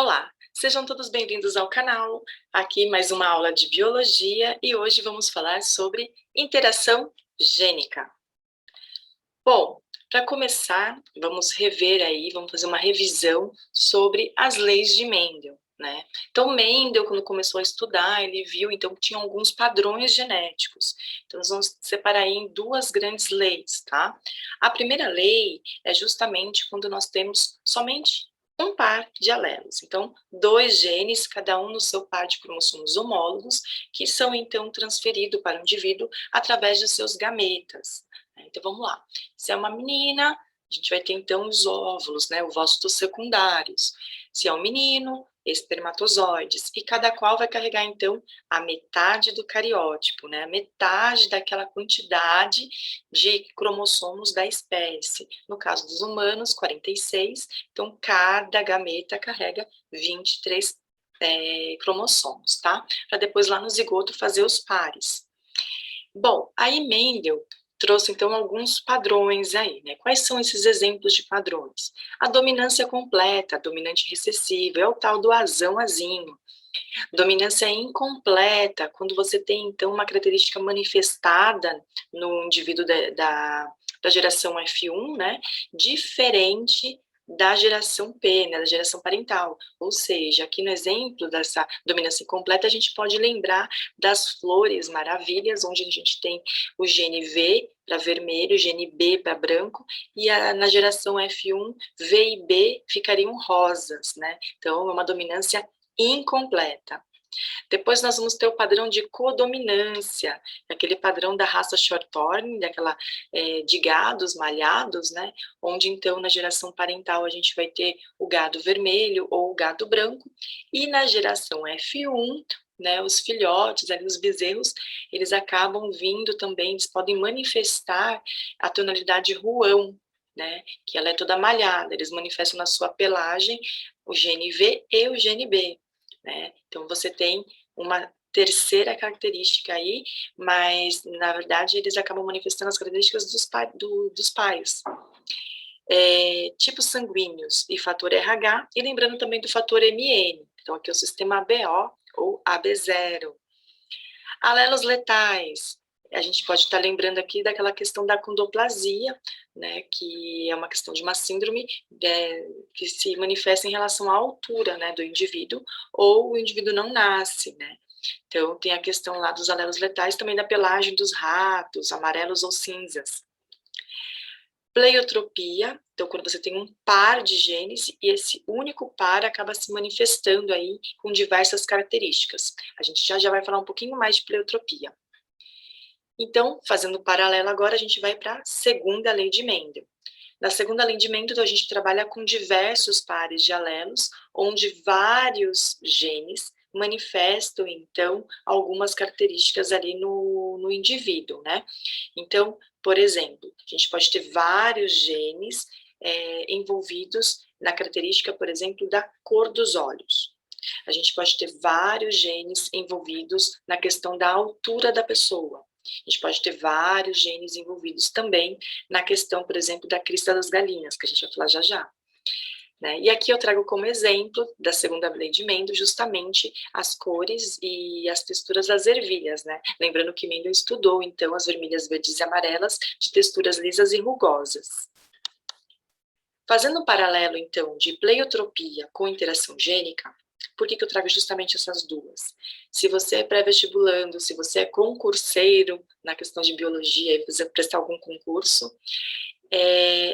Olá, sejam todos bem-vindos ao canal. Aqui mais uma aula de biologia e hoje vamos falar sobre interação gênica. Bom, para começar, vamos rever aí, vamos fazer uma revisão sobre as leis de Mendel, né? Então, Mendel, quando começou a estudar, ele viu então que tinha alguns padrões genéticos. Então, nós vamos separar aí em duas grandes leis, tá? A primeira lei é justamente quando nós temos somente um par de alelos. Então, dois genes, cada um no seu par de cromossomos homólogos, que são então transferidos para o indivíduo através dos seus gametas. Então, vamos lá. Se é uma menina, a gente vai ter então os óvulos, né, ovócitos secundários. Se é um menino, espermatozoides, e cada qual vai carregar então a metade do cariótipo, né, a metade daquela quantidade de cromossomos da espécie. No caso dos humanos, 46, então cada gameta carrega 23 cromossomos, tá? Para depois lá no zigoto fazer os pares. Bom, aí Mendel trouxe então alguns padrões aí, né? Quais são esses exemplos de padrões? A dominância completa, a dominante recessiva, é o tal do azão-azinho. Dominância incompleta, quando você tem então uma característica manifestada no indivíduo da geração F1, né? Diferente da geração P, né, da geração parental. Ou seja, aqui no exemplo dessa dominância incompleta, a gente pode lembrar das flores maravilhas, onde a gente tem o gene V para vermelho, o gene B para branco, e na geração F1, V e B ficariam rosas, né? Então, é uma dominância incompleta. Depois nós vamos ter o padrão de codominância, aquele padrão da raça Shorthorn, de gados malhados, né? Onde então na geração parental a gente vai ter o gado vermelho ou o gado branco, e na geração F1, né, os filhotes, ali, os bezerros, eles acabam vindo também, eles podem manifestar a tonalidade ruão, né, que ela é toda malhada, eles manifestam na sua pelagem o gene V e o gene B. Né? Então, você tem uma terceira característica aí, mas, na verdade, eles acabam manifestando as características dos pais. Tipos sanguíneos e fator RH, e lembrando também do fator MN, então aqui é o sistema ABO ou AB0. Alelos letais, a gente pode estar lembrando aqui daquela questão da condoplasia, né, que é uma questão de uma síndrome que se manifesta em relação à altura, né, do indivíduo, ou o indivíduo não nasce, né. Então, tem a questão lá dos alelos letais, também da pelagem dos ratos, amarelos ou cinzas. Pleiotropia, então quando você tem um par de genes e esse único par acaba se manifestando aí com diversas características. A gente já vai falar um pouquinho mais de pleiotropia. Então, fazendo paralelo agora, a gente vai para a segunda lei de Mendel. Na segunda lei de Mendel, a gente trabalha com diversos pares de alelos, onde vários genes manifestam, então, algumas características ali no indivíduo, né? Então, por exemplo, a gente pode ter vários genes envolvidos na característica, por exemplo, da cor dos olhos. A gente pode ter vários genes envolvidos na questão da altura da pessoa. A gente pode ter vários genes envolvidos também na questão, por exemplo, da crista das galinhas, que a gente vai falar já já. Né? E aqui eu trago como exemplo da segunda lei de Mendel justamente as cores e as texturas das ervilhas, né? Lembrando que Mendel estudou, então, as vermelhas, verdes e amarelas de texturas lisas e rugosas. Fazendo um paralelo, então, de pleiotropia com interação gênica, por que eu trago justamente essas duas? Se você é pré-vestibulando, se você é concurseiro na questão de biologia e precisa prestar algum concurso,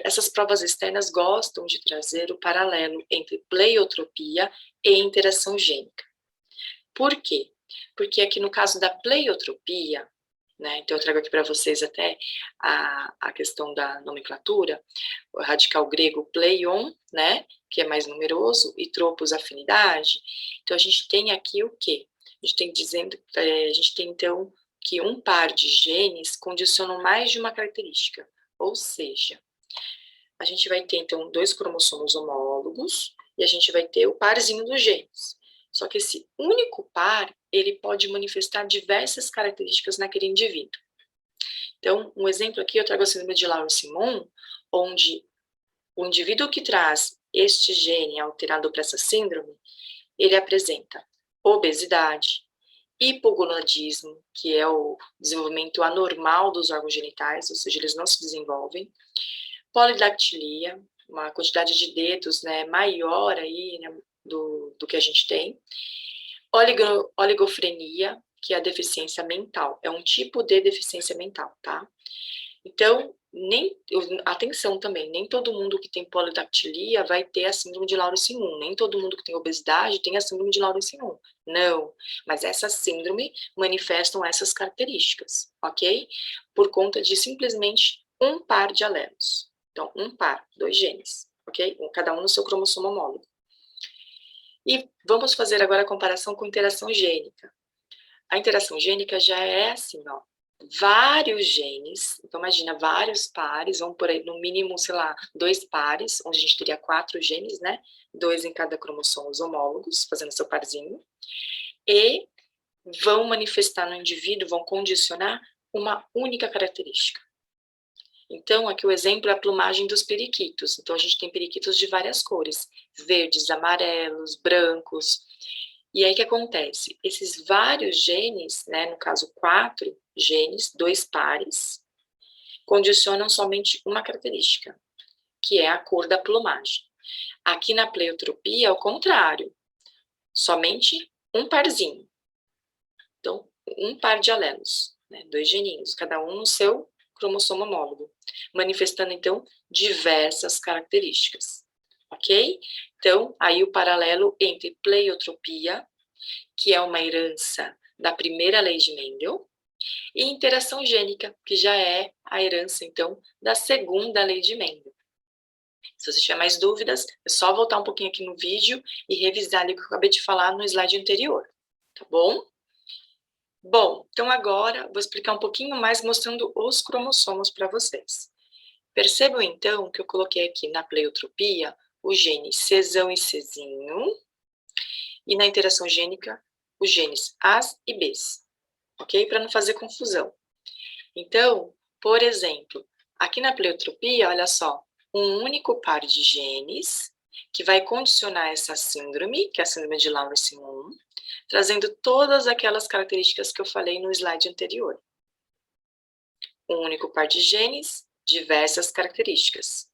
essas provas externas gostam de trazer o paralelo entre pleiotropia e interação gênica. Por quê? Porque aqui no caso da pleiotropia, né, então eu trago aqui para vocês até a questão da nomenclatura, o radical grego pleion, né, que é mais numeroso, e tropos, afinidade. Então a gente tem aqui o quê? A gente tem dizendo, a gente tem então que um par de genes condicionam mais de uma característica, ou seja, a gente vai ter então dois cromossomos homólogos e a gente vai ter o parzinho dos genes. Só que esse único par, ele pode manifestar diversas características naquele indivíduo. Então, um exemplo aqui, eu trago a síndrome de Lauro-Simon, onde o indivíduo que traz este gene alterado para essa síndrome, ele apresenta obesidade, hipogonadismo, que é o desenvolvimento anormal dos órgãos genitais, ou seja, eles não se desenvolvem, polidactilia, uma quantidade de dedos, né, maior aí, né, do que a gente tem, oligofrenia, que é a deficiência mental, é um tipo de deficiência mental, tá? Então, atenção também, nem todo mundo que tem polidactilia vai ter a síndrome de Laurence-1, nem todo mundo que tem obesidade tem a síndrome de Laurence-1, não, mas essa síndrome manifestam essas características, ok? Por conta de simplesmente um par de alelos, então um par, 2 genes, ok? Cada um no seu cromossomo homólogo. E vamos fazer agora a comparação com interação gênica. A interação gênica já é assim, ó, vários genes, então imagina vários pares, vamos por aí no mínimo, sei lá, 2 pares, onde a gente teria 4 genes, né? 2 em cada cromossomo homólogos, fazendo seu parzinho, e vão manifestar no indivíduo, vão condicionar uma única característica. Então, aqui o exemplo é a plumagem dos periquitos. Então, a gente tem periquitos de várias cores, verdes, amarelos, brancos. E aí, o que acontece? Esses vários genes, né, no caso 4 genes, 2 pares, condicionam somente uma característica, que é a cor da plumagem. Aqui na pleiotropia, é o contrário, somente um parzinho. Então, um par de alelos, né, 2 geninhos, cada um no seu cromossomo homólogo, manifestando, então, diversas características, ok? Então, aí o paralelo entre pleiotropia, que é uma herança da primeira lei de Mendel, e interação gênica, que já é a herança, então, da segunda lei de Mendel. Se você tiver mais dúvidas, é só voltar um pouquinho aqui no vídeo e revisar ali o que eu acabei de falar no slide anterior, tá bom? Bom, então agora vou explicar um pouquinho mais mostrando os cromossomos para vocês. Percebam então que eu coloquei aqui na pleiotropia os genes Czão e Czinho e na interação gênica os genes As e Bs, ok? Para não fazer confusão. Então, por exemplo, aqui na pleiotropia, olha só, um único par de genes que vai condicionar essa síndrome, que é a síndrome de Laurence-1, trazendo todas aquelas características que eu falei no slide anterior. Um único par de genes, diversas características.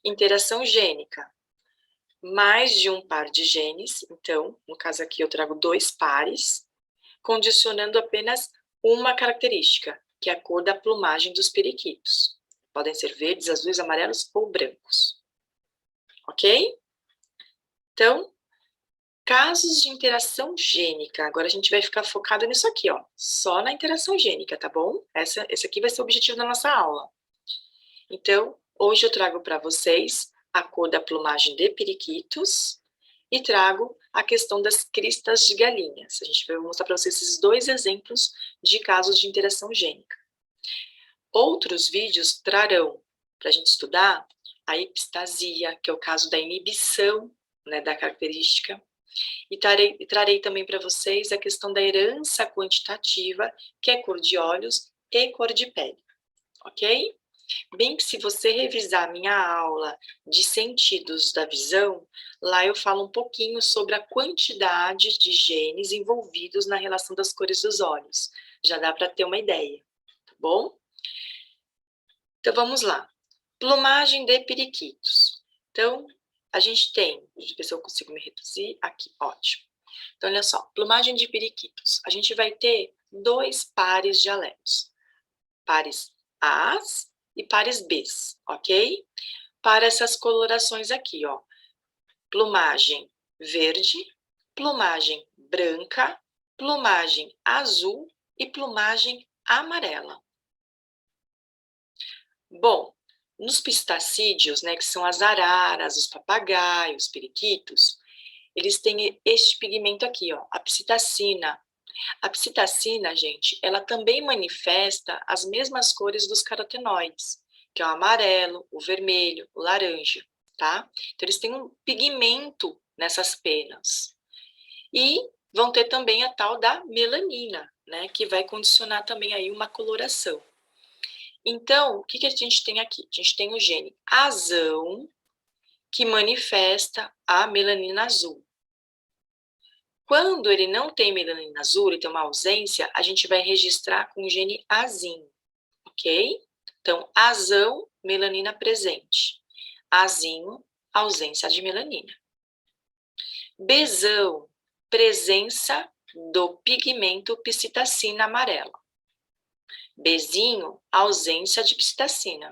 Interação gênica. Mais de um par de genes, então, no caso aqui eu trago 2 pares, condicionando apenas uma característica, que é a cor da plumagem dos periquitos. Podem ser verdes, azuis, amarelos ou brancos. Ok? Então, casos de interação gênica. Agora a gente vai ficar focado nisso aqui, ó. Só na interação gênica, tá bom? Esse aqui vai ser o objetivo da nossa aula. Então, hoje eu trago para vocês a cor da plumagem de periquitos e trago a questão das cristas de galinhas. A gente vai mostrar para vocês esses 2 exemplos de casos de interação gênica. Outros vídeos trarão para a gente estudar a epistasia, que é o caso da inibição, né, da característica, e trarei também para vocês a questão da herança quantitativa, que é cor de olhos e cor de pele, ok? Bem que se você revisar minha aula de sentidos da visão, lá eu falo um pouquinho sobre a quantidade de genes envolvidos na relação das cores dos olhos. Já dá para ter uma ideia, tá bom? Então vamos lá. Plumagem de periquitos. Então, a gente tem, deixa eu ver se eu consigo me reduzir aqui, ótimo. Então, olha só, plumagem de periquitos. A gente vai ter 2 pares de alelos, pares As e pares Bs, ok? Para essas colorações aqui, ó, plumagem verde, plumagem branca, plumagem azul e plumagem amarela. Bom, nos pistacídeos, né, que são as araras, os papagaios, os periquitos, eles têm este pigmento aqui, ó, a psitacina. A psitacina, gente, ela também manifesta as mesmas cores dos carotenoides, que é o amarelo, o vermelho, o laranja, tá? Então, eles têm um pigmento nessas penas. E vão ter também a tal da melanina, né, que vai condicionar também aí uma coloração. Então, o que a gente tem aqui? A gente tem o gene azão, que manifesta a melanina azul. Quando ele não tem melanina azul, ele tem uma ausência, a gente vai registrar com o gene azinho, ok? Então, azão, melanina presente. Azinho, ausência de melanina. Bzão, presença do pigmento psitacina amarela. Bzinho, ausência de psitacina.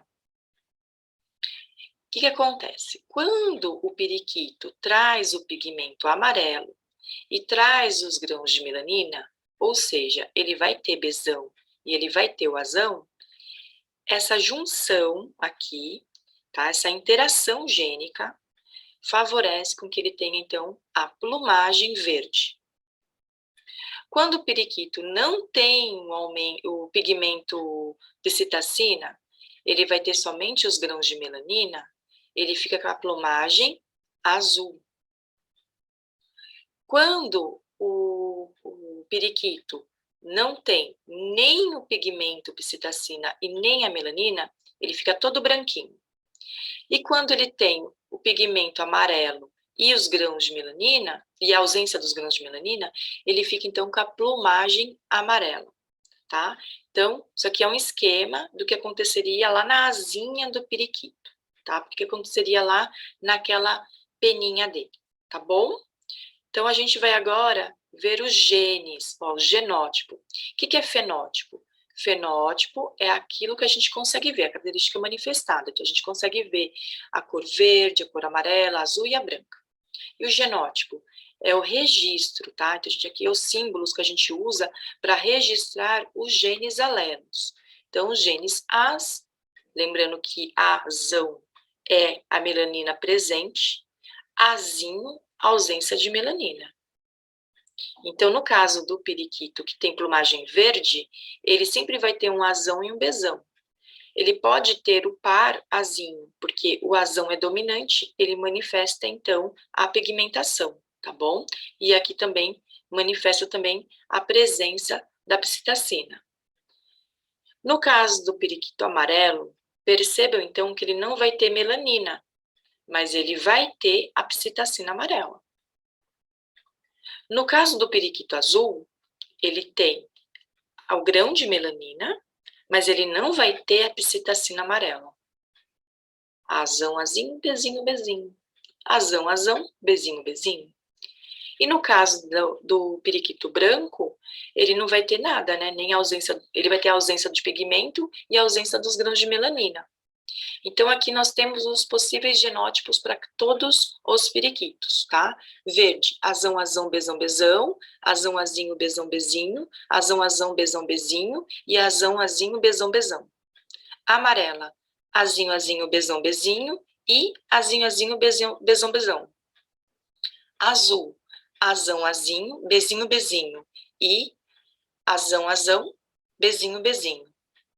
O que acontece? Quando o periquito traz o pigmento amarelo e traz os grãos de melanina, ou seja, ele vai ter Bzão e ele vai ter o azão, essa junção aqui, tá? Essa interação gênica favorece com que ele tenha, então, a plumagem verde. Quando o periquito não tem o pigmento psitacina, ele vai ter somente os grãos de melanina, ele fica com a plumagem azul. Quando o periquito não tem nem o pigmento psitacina e nem a melanina, ele fica todo branquinho. E quando ele tem o pigmento amarelo e os grãos de melanina, e a ausência dos grãos de melanina, ele fica então com a plumagem amarela, tá? Então, isso aqui é um esquema do que aconteceria lá na asinha do periquito, tá? Porque aconteceria lá naquela peninha dele, tá bom? Então, a gente vai agora ver os genes, ó, o genótipo. O que é fenótipo? Fenótipo é aquilo que a gente consegue ver, a característica manifestada. Então, a gente consegue ver a cor verde, a cor amarela, a azul e a branca. E o genótipo é o registro, tá? Então, a gente aqui é os símbolos que a gente usa para registrar os genes alelos. Então, os genes As, lembrando que azão é a melanina presente, azinho, ausência de melanina. Então, no caso do periquito que tem plumagem verde, ele sempre vai ter um azão e um bezão. Ele pode ter o par azinho, porque o azão é dominante, ele manifesta, então, a pigmentação, tá bom? E aqui também manifesta também a presença da psitacina. No caso do periquito amarelo, percebam, então, que ele não vai ter melanina, mas ele vai ter a psitacina amarela. No caso do periquito azul, ele tem o grão de melanina, mas ele não vai ter a psitacina amarela. Azão, azinho, bezinho, bezinho. Azão, azão, bezinho, bezinho. E no caso do periquito branco, ele não vai ter nada, né? Nem ausência, ele vai ter a ausência de pigmento e a ausência dos grãos de melanina. Então, aqui nós temos os possíveis genótipos para todos os periquitos, tá? Verde, azão, azão, bezão, bezão, azão, azinho, bezão, bezinho, azão, azão, bezão, bezinho e azão, azinho, bezão, bezão. Amarela, azinho, azinho, bezão, bezinho e azinho, azinho, bezão, bezão, bezão. Azul, azão, azinho, bezinho, bezinho e azão, azão, bezinho, bezinho.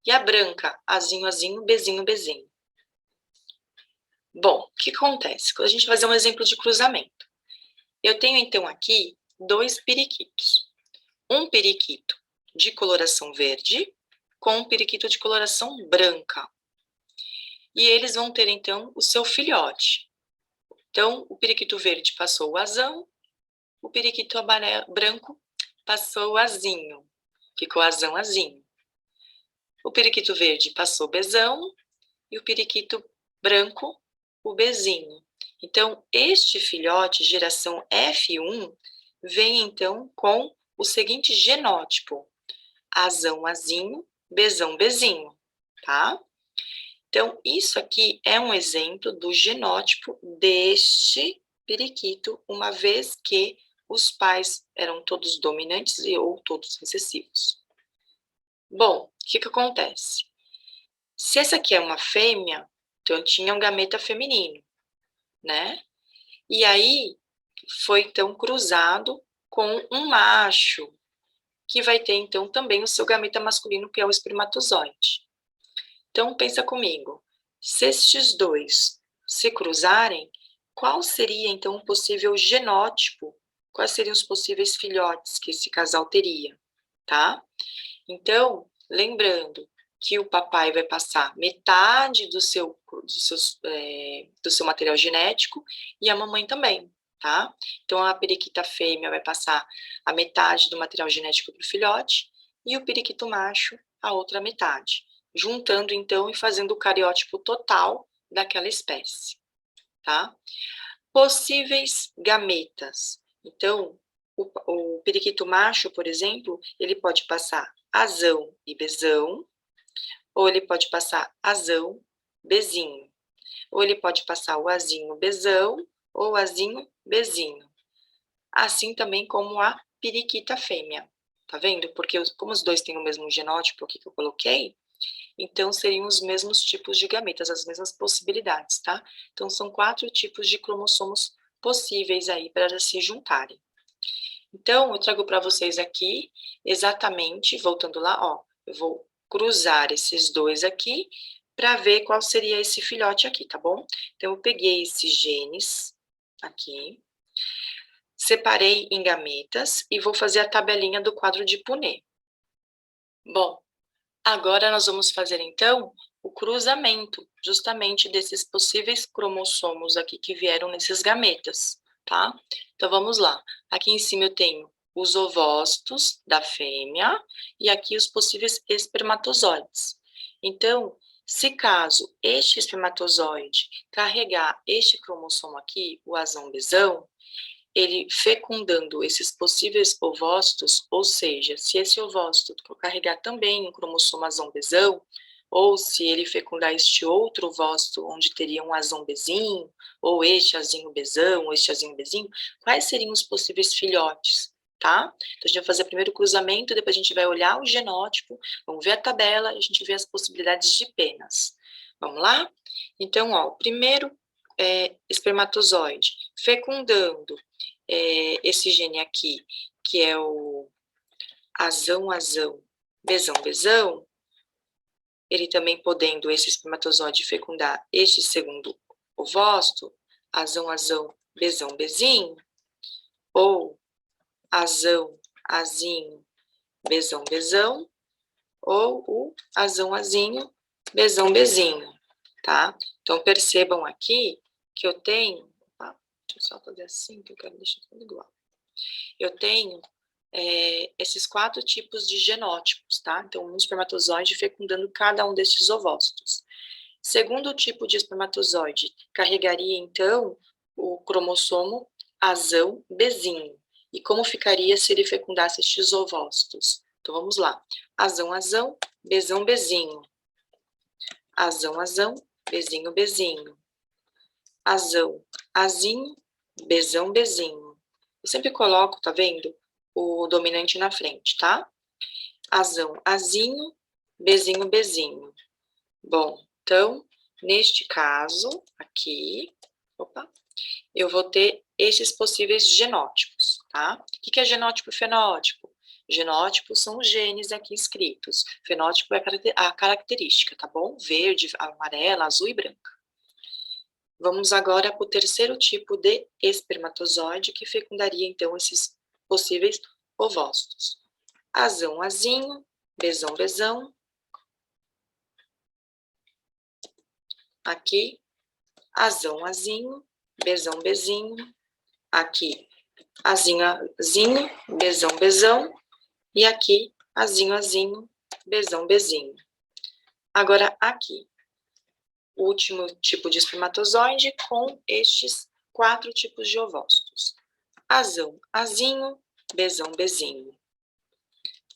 E a branca, azinho, azinho, bezinho, bezinho. Bom, o que acontece? Quando a gente vai fazer um exemplo de cruzamento. Eu tenho, então, aqui dois periquitos. Um periquito de coloração verde com um periquito de coloração branca. E eles vão ter, então, o seu filhote. Então, o periquito verde passou o azão, o periquito branco passou o azinho. Ficou azão, azinho. O periquito verde passou o bezão e o periquito branco o bezinho. Então, este filhote, geração F1, vem, então, com o seguinte genótipo. Azão, azinho, bezão, bezinho, tá? Então, isso aqui é um exemplo do genótipo deste periquito, uma vez que os pais eram todos dominantes ou todos recessivos. Bom, o que acontece? Se essa aqui é uma fêmea, então tinha um gameta feminino, né? E aí foi então cruzado com um macho, que vai ter então também o seu gameta masculino, que é o espermatozoide. Então pensa comigo, se estes dois se cruzarem, qual seria então o possível genótipo? Quais seriam os possíveis filhotes que esse casal teria, tá? Então, lembrando, que o papai vai passar metade do seu material genético e a mamãe também, tá? Então, a periquita fêmea vai passar a metade do material genético para o filhote e o periquito macho a outra metade, juntando, então, e fazendo o cariótipo total daquela espécie, tá? Possíveis gametas. Então, o periquito macho, por exemplo, ele pode passar azão e bezão, ou ele pode passar azão, bezinho. Ou ele pode passar o azinho, bezão, ou azinho, bezinho. Assim também como a periquita fêmea. Tá vendo? Porque como os dois têm o mesmo genótipo aqui que eu coloquei, então seriam os mesmos tipos de gametas, as mesmas possibilidades, tá? Então são 4 tipos de cromossomos possíveis aí para se juntarem. Então, eu trago para vocês aqui, exatamente, voltando lá, ó, eu vou cruzar esses dois aqui, para ver qual seria esse filhote aqui, tá bom? Então, eu peguei esses genes aqui, separei em gametas, e vou fazer a tabelinha do quadro de Punnett. Bom, agora nós vamos fazer, então, o cruzamento, justamente desses possíveis cromossomos aqui que vieram nesses gametas, tá? Então, vamos lá. Aqui em cima eu tenho os ovócitos da fêmea e aqui os possíveis espermatozoides. Então, se caso este espermatozoide carregar este cromossomo aqui, o azão-bezão, ele fecundando esses possíveis ovócitos, ou seja, se esse ovócito carregar também um cromossomo azão-bezão, ou se ele fecundar este outro ovócito onde teria um azão-bezinho, ou este azinho-bezão, ou este azinho-bezinho, quais seriam os possíveis filhotes, tá? Então, a gente vai fazer primeiro o cruzamento, depois a gente vai olhar o genótipo, vamos ver a tabela, e a gente vê as possibilidades de penas. Vamos lá? Então, ó, o primeiro espermatozoide fecundando esse gene aqui, que é o azão-azão, bezão-bezão, ele também podendo, esse espermatozoide, fecundar este segundo ovócito, azão-azão, bezão-bezinho, ou azão-azinho, bezão-bezão, ou o azão-azinho, bezão-bezinho, tá? Então, percebam aqui que eu tenho, deixa eu só fazer assim, que eu quero deixar tudo igual. Eu tenho esses 4 tipos de genótipos, tá? Então, um espermatozoide fecundando cada um desses ovócitos. Segundo tipo de espermatozoide, carregaria, então, o cromossomo azão-bezinho. E como ficaria se ele fecundasse estes ovócitos? Então, vamos lá. Azão-azão, bezão-bezinho. Azão-azão, bezinho-bezinho. Azão-azinho, bezão-bezinho. Eu sempre coloco, tá vendo? O dominante na frente, tá? Azão, azinho, bezinho, bezinho. Bom, então, neste caso, aqui, eu vou ter esses possíveis genótipos, tá? O que é genótipo e fenótipo? Genótipo são os genes aqui escritos. Fenótipo é a característica, tá bom? Verde, amarela, azul e branca. Vamos agora para o terceiro tipo de espermatozoide, que fecundaria, então, esses possíveis ovócitos. Azão, azinho, bezão, bezão. Aqui, azão, azinho, bezão, bezinho. Aqui, azinho, azinho, bezão, bezão. E aqui, azinho, azinho, bezão, bezinho. Agora, aqui, o último tipo de espermatozoide com estes 4 tipos de ovócitos. Azão, azinho, bezão, bezinho.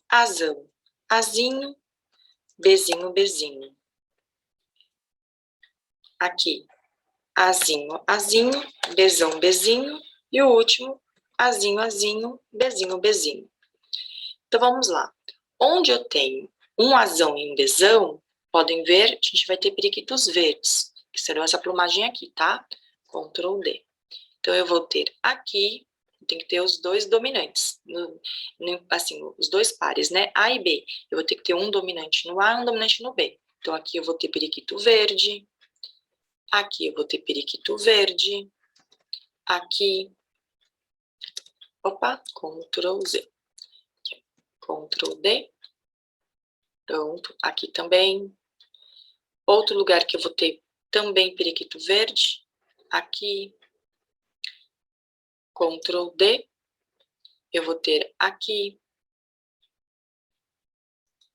Azão, azinho, bezinho, bezinho. Aqui, azinho, azinho, bezão, bezinho. E o último, azinho, azinho, bezinho, bezinho. Então, vamos lá. Onde eu tenho um azão e um bezão, podem ver, a gente vai ter periquitos verdes, que serão essa plumagem aqui, tá? Ctrl D. Então, eu vou ter aqui, tem que ter os dois dominantes, assim, os dois pares, né? A e B. Eu vou ter que ter um dominante no A e um dominante no B. Então, aqui eu vou ter periquito verde. Aqui eu vou ter periquito verde. Aqui, Ctrl Z. Ctrl D. Pronto, aqui também. Outro lugar que eu vou ter também periquito verde, aqui, Ctrl D, eu vou ter aqui,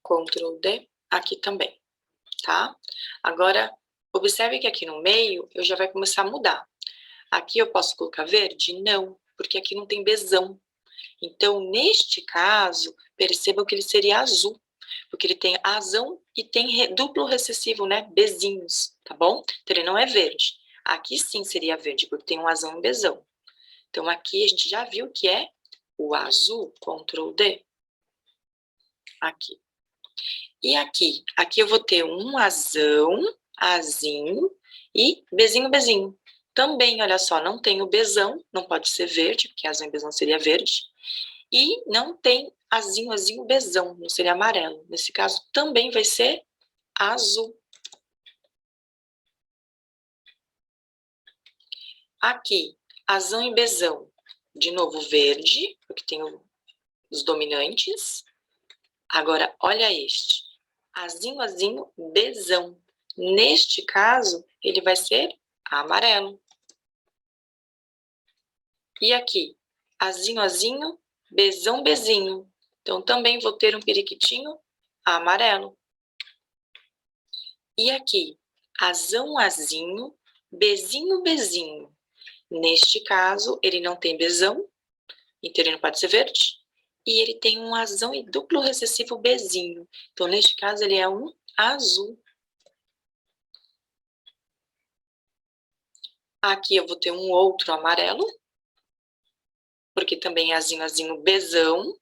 Ctrl D, aqui também, tá? Agora, observe que aqui no meio, eu já vai começar a mudar. Aqui eu posso colocar verde? Não, porque aqui não tem bezão. Então, neste caso, percebam que ele seria azul, porque ele tem azão e tem duplo recessivo, né? Bezinhos, tá bom? Então, ele não é verde. Aqui sim seria verde, porque tem um azão e um bezão. Então, aqui a gente já viu que é o azul, Ctrl D. Aqui. E aqui? Aqui eu vou ter um azão, azinho e bezinho, bezinho. Também, olha só, não tem o bezão, não pode ser verde, porque azão e bezão seria verde. E não tem azinho, azinho, bezão, não seria amarelo. Nesse caso, também vai ser azul. Aqui, azão e bezão. De novo, verde, porque tem os dominantes. Agora, olha este. Azinho, azinho, bezão. Neste caso, ele vai ser amarelo. E aqui, azinho, azinho, bezão, bezinho. Então, também vou ter um periquitinho amarelo. E aqui, azão, azinho, bezinho, bezinho. Neste caso, ele não tem bezão, então ele não pode ser verde. E ele tem um azão e duplo recessivo bezinho. Então, neste caso, ele é um azul. Aqui eu vou ter um outro amarelo, porque também é azinho, azinho, bezão.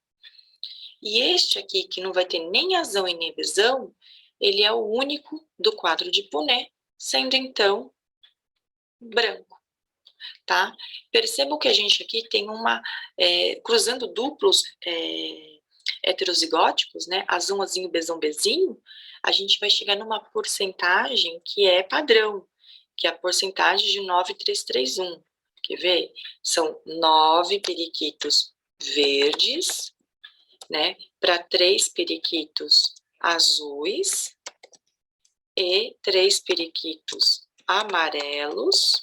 E este aqui, que não vai ter nem azão e nem bezão, ele é o único do quadro de Punnett, sendo então branco, tá? Percebam que a gente aqui tem cruzando duplos heterozigóticos, né? Azão, azinho, bezão, bezinho, a gente vai chegar numa porcentagem que é padrão, que é a porcentagem de 9,331. Quer ver? São 9 periquitos verdes, né? Para 3 periquitos azuis e 3 periquitos amarelos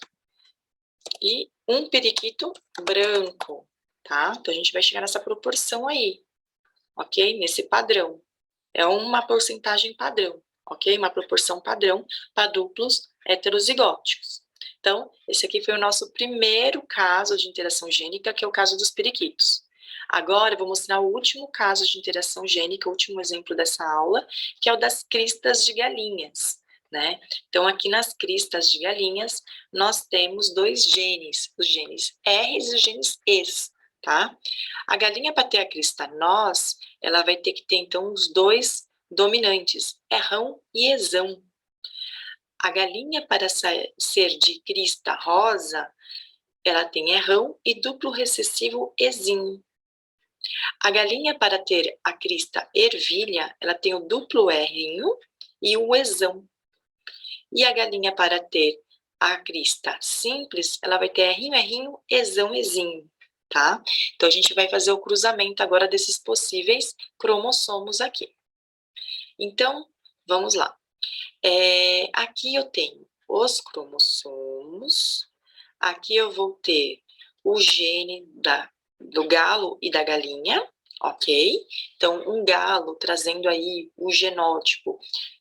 e um periquito branco, tá? Então, a gente vai chegar nessa proporção aí, ok? Nesse padrão. É uma porcentagem padrão, ok? Uma proporção padrão para duplos heterozigóticos. Então, esse aqui foi o nosso primeiro caso de interação gênica, que é o caso dos periquitos. Agora, eu vou mostrar o último caso de interação gênica, o último exemplo dessa aula, que é o das cristas de galinhas, né? Então, aqui nas cristas de galinhas, nós temos dois genes, os genes R's e os genes E's, tá? A galinha, para ter a crista nós, ela vai ter que ter, então, os dois dominantes, Rão e Ezão. A galinha, para ser de crista rosa, ela tem Rão e duplo recessivo Ezinho. A galinha, para ter a crista ervilha, ela tem o duplo Rzinho e o Ezão. E a galinha, para ter a crista simples, ela vai ter Rzinho, Rzinho, Ezão, Ezinho, tá? Então, a gente vai fazer o cruzamento agora desses possíveis cromossomos aqui. Então, vamos lá. Aqui eu tenho os cromossomos, aqui eu vou ter o gene do galo e da galinha, ok? Então, um galo trazendo aí o genótipo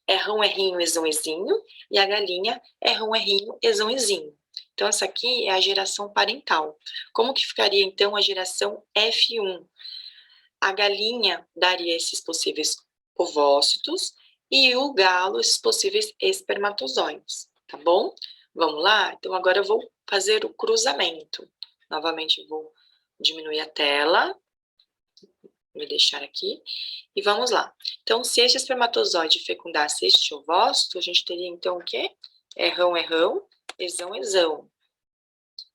Rão, Rinho, Ezão, Ezinho, e a galinha Rão, Rinho, Ezão, Ezinho. Então, essa aqui é a geração parental. Como que ficaria, então, a geração F1? A galinha daria esses possíveis ovócitos e o galo esses possíveis espermatozoides, tá bom? Vamos lá? Então, agora eu vou fazer o cruzamento. Novamente, vou diminuir a tela, vou deixar aqui, e vamos lá. Então, se este espermatozoide fecundasse este ovócito, a gente teria, então, o quê? Rão, Ezão, Ezão.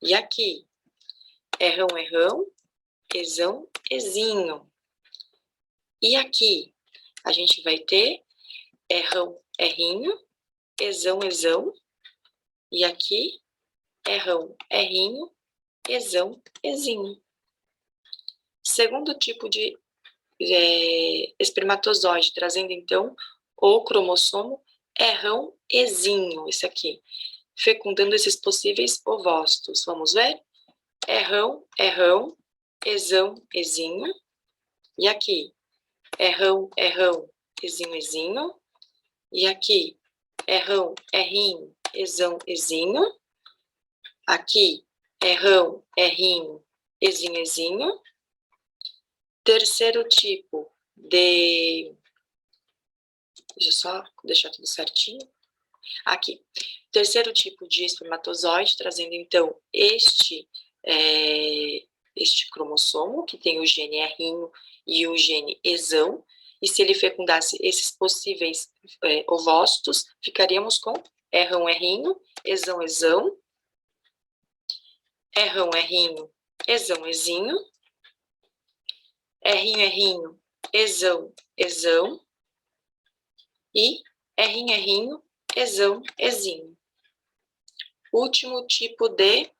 E aqui, Rão, Ezão, Ezinho. E aqui, a gente vai ter Rão, Rinho, Ezão, Ezão. E aqui, Rão, Rinho, Ezão, Ezinho. Segundo tipo de espermatozoide, trazendo, então, o cromossomo R1 ezinho, esse aqui, fecundando esses possíveis ovócitos. Vamos ver? R1, R1, ezão, ezinho. E aqui, R1, R1, ezinho, ezinho. E aqui, R1, R'inho, ezão, ezinho. Aqui, R1, R'inho, ezinho, ezinho. Terceiro tipo de... Deixa eu só deixar tudo certinho. Aqui, terceiro tipo de espermatozoide, trazendo então este cromossomo, que tem o gene R'inho e o gene ezão, e se ele fecundasse esses possíveis ovócitos, ficaríamos com R1, R'inho, ezão, ezão, R1, R'inho, ezão, ezinho, R'inho, R'inho, ezão, ezão, e R'inho, R'inho, ezão, ezinho. Último tipo de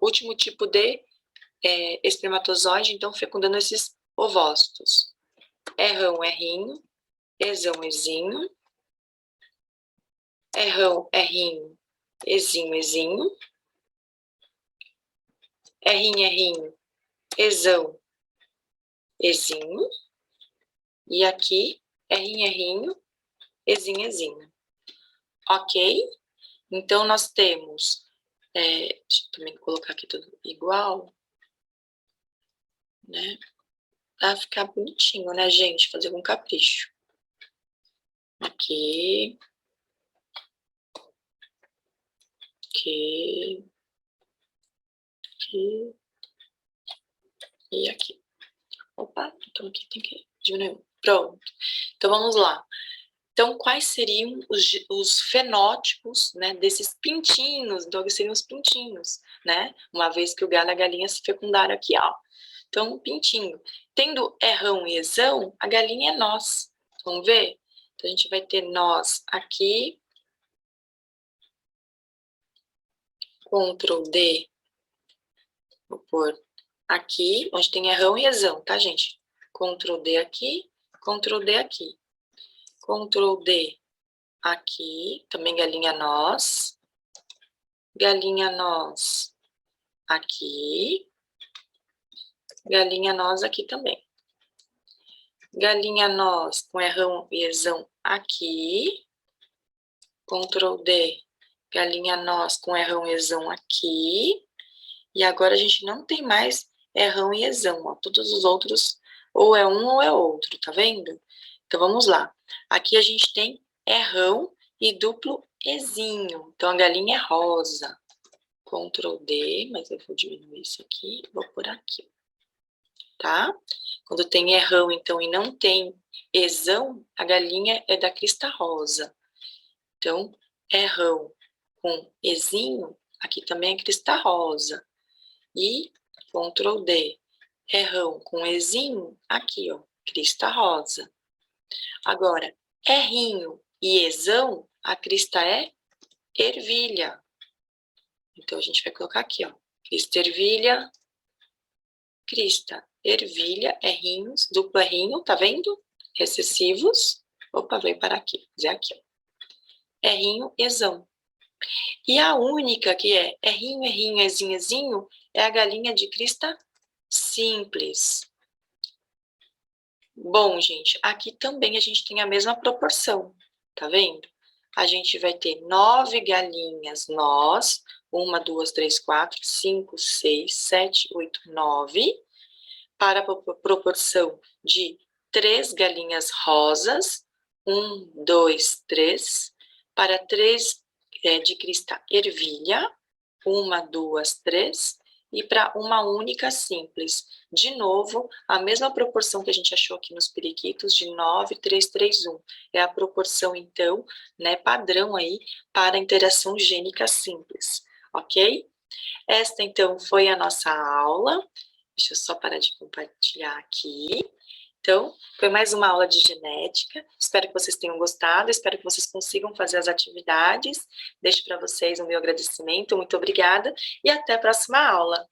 último tipo de espermatozoide, então, fecundando esses ovócitos. R1, R'inho, ezão, ezinho, R1, R'inho, ezinho, ezinho, R'inho, R'inho, ezão, ezinho, e aqui, R'inho, R'inho, ezinho, ezinho. Ok? Então, nós temos, deixa eu também colocar aqui tudo igual, né? Pra ficar bonitinho, né, gente? Fazer com capricho. Aqui. Aqui. Aqui. E aqui. Opa, então aqui tem que diminuir. Pronto. Então, vamos lá. Então, quais seriam os fenótipos, né, desses pintinhos? Então, seriam os pintinhos, né? Uma vez que o galo e a galinha se fecundaram aqui, ó. Então, pintinho. Tendo errão e ezão, a galinha é nós. Vamos ver? Então, a gente vai ter nós aqui. Ctrl D. Vou pôr aqui, onde tem errão e ezão, tá, gente? Ctrl D aqui, Ctrl D aqui. Ctrl D aqui, também galinha nós. Galinha nós aqui. Galinha nós aqui também. Galinha nós com errão e ezão aqui. Ctrl D. Galinha nós com errão e ezão aqui. E agora a gente não tem mais errão e ezão, ó. Todos os outros ou é um ou é outro, tá vendo? Então vamos lá. Aqui a gente tem errão e duplo ezinho. Então a galinha é rosa. Ctrl D, mas eu vou diminuir isso aqui, vou por aqui. Tá? Quando tem errão, então, e não tem ezão, a galinha é da crista rosa. Então, errão com ezinho, aqui também é crista rosa. E Ctrl D, errão com ezinho, aqui, ó, crista rosa. Agora, errinho e ezão, a crista é ervilha. Então, a gente vai colocar aqui, ó, crista ervilha, crista ervilha, errinhos, duplo errinho, tá vendo? Recessivos. Opa, veio para aqui, fazer aqui, ó. Errinho, ezão. E a única que é errinho, errinho, ezinho, ezinho, é a galinha de crista simples. Bom, gente, aqui também a gente tem a mesma proporção, tá vendo? A gente vai ter 9 galinhas nós, 1, 2, 3, 4, 5, 6, 7, 8, 9, para a proporção de 3 galinhas rosas, 1, 2, 3, para 3 de crista ervilha, 1, 2, 3, e para uma única simples. De novo, a mesma proporção que a gente achou aqui nos periquitos, de 9, 3, 3, 1. É a proporção, então, né, padrão aí para a interação gênica simples, ok? Esta, então, foi a nossa aula. Deixa eu só parar de compartilhar aqui. Então, foi mais uma aula de genética. Espero que vocês tenham gostado, espero que vocês consigam fazer as atividades. Deixo para vocês o meu agradecimento, muito obrigada e até a próxima aula.